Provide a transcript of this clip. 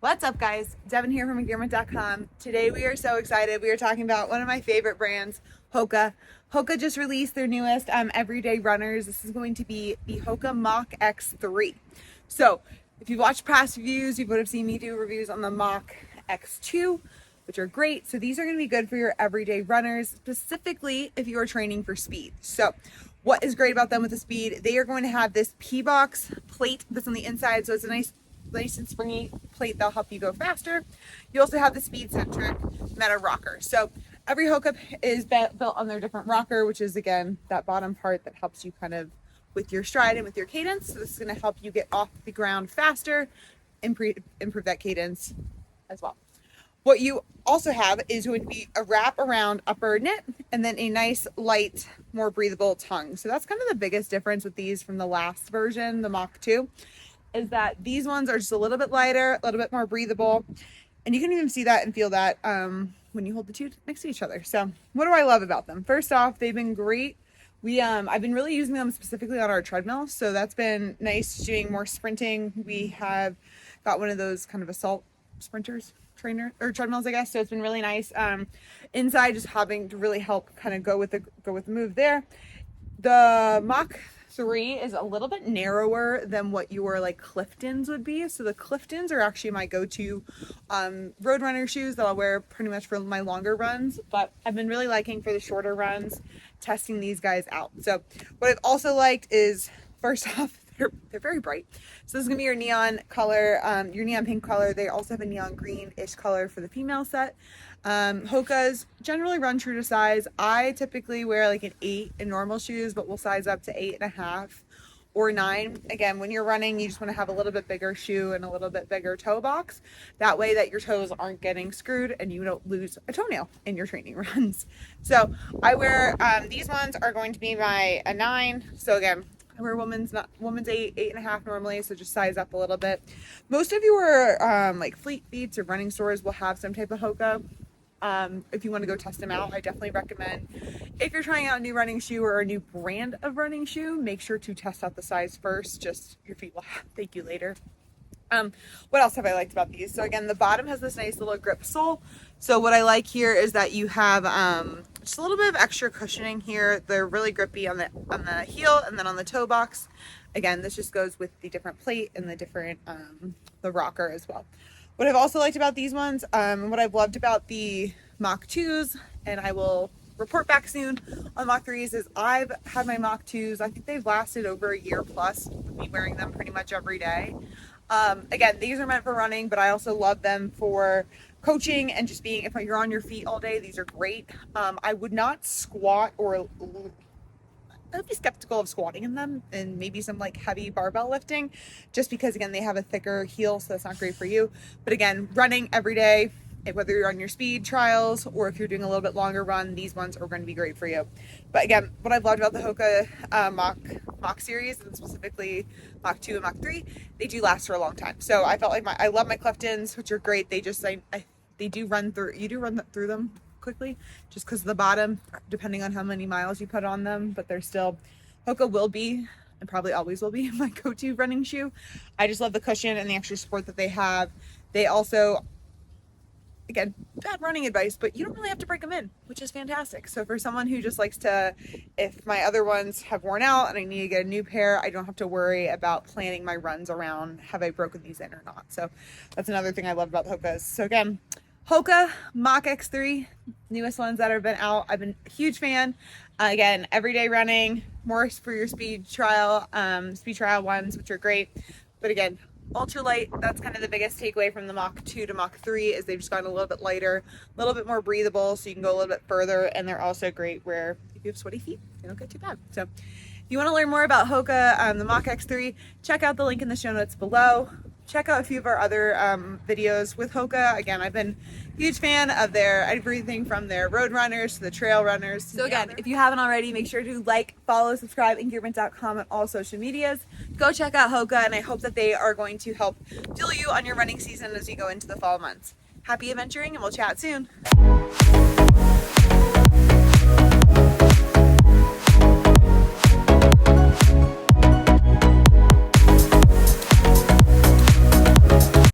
What's up, guys? Devan here from Engearment.com. Today we are so excited. We are talking about one of my favorite brands, Hoka. Hoka just released their newest everyday runners. This is going to be the Hoka Mach X3. So if you've watched past reviews, you would have seen me do reviews on the Mach X2, which are great. So these are going to be good for your everyday runners, specifically if you are training for speed. So what is great about them with the speed, they are going to have this P-box plate that's on the inside. So it's a nice and springy plate that'll help you go faster. You also have the speed centric meta rocker. So every Hoka is built on their different rocker, which is again that bottom part that helps you kind of with your stride and with your cadence. So this is going to help you get off the ground faster, improve that cadence as well. What you also have is going to be a wrap around upper knit and then a nice light, more breathable tongue. So that's kind of the biggest difference with these from the last version, the Mach 2. Is that these ones are just a little bit lighter, a little bit more breathable. And you can even see that and feel that when you hold the two next to each other. So what do I love about them? First off, they've been great. I've been really using them specifically on our treadmill. So that's been nice doing more sprinting. We have got one of those kind of assault sprinters treadmills, I guess. So it's been really nice. Inside, just having to really help kind of go with the move there. The Mach 3 is a little bit narrower than what your like Cliftons would be. So the Cliftons are actually my go-to road runner shoes that I'll wear pretty much for my longer runs, but I've been really liking for the shorter runs testing these guys out. So what I've also liked is, first off, they're very bright. So this is gonna be your neon color, your neon pink color. They also have a neon green-ish color for the female set. Hoka's generally run true to size. I typically wear like an 8 in normal shoes, but we'll size up to 8.5 or 9. Again, when you're running, you just want to have a little bit bigger shoe and a little bit bigger toe box. That way that your toes aren't getting screwed and you don't lose a toenail in your training runs. So I wear, these ones are going to be a 9. So again, I wear woman's 8.5 normally, so just size up a little bit. Most of your like Fleet Feets or running stores will have some type of Hoka. If you want to go test them out, I definitely recommend, if you're trying out a new running shoe or a new brand of running shoe, make sure to test out the size first. Just your feet will thank you later. What else have I liked about these? So again, the bottom has this nice little grip sole. So what I like here is that you have just a little bit of extra cushioning here. They're really grippy on the heel and then on the toe box. Again, this just goes with the different plate and the different the rocker as well. What I've also liked about these ones, and what I've loved about the Mach 2s, and I will report back soon on Mach 3s, is I've had my Mach 2s, I think they've lasted over a year plus with me wearing them pretty much every day. Again, these are meant for running, but I also love them for coaching and just being, if you're on your feet all day, these are great. I would not squat or I'd be skeptical of squatting in them and maybe some like heavy barbell lifting, just because again, they have a thicker heel, so that's not great for you. But again, running every day, whether you're on your speed trials or if you're doing a little bit longer run, these ones are going to be great for you. But again, what I've loved about the Hoka Mach series, and specifically Mach 2 and Mach 3, they do last for a long time. So I felt like I love my Cliftons, which are great. They just they do run through. You do run through them quickly, just because of the bottom, depending on how many miles you put on them. But they're still, Hoka will be and probably always will be my go-to running shoe. I just love the cushion and the extra support that they have. They also, again, bad running advice, but you don't really have to break them in, which is fantastic. So for someone who just likes to, if my other ones have worn out and I need to get a new pair, I don't have to worry about planning my runs around, have I broken these in or not? So that's another thing I love about Hoka's. So again, Hoka Mach X3, newest ones that have been out. I've been a huge fan. Again, everyday running, more for your speed trial ones, which are great. But again, ultralight, that's kind of the biggest takeaway from the Mach 2 to Mach 3 is they've just gotten a little bit lighter, a little bit more breathable, so you can go a little bit further. And they're also great where if you have sweaty feet, they don't get too bad. So if you want to learn more about Hoka, the Mach X3, check out the link in the show notes below. Check out a few of our other videos with Hoka. Again, I've been a huge fan of everything from their road runners to the trail runners. So again, if you haven't already, make sure to like, follow, subscribe, Engearment.com on all social medias. Go check out Hoka, and I hope that they are going to help fuel you on your running season as you go into the fall months. Happy adventuring, and we'll chat soon.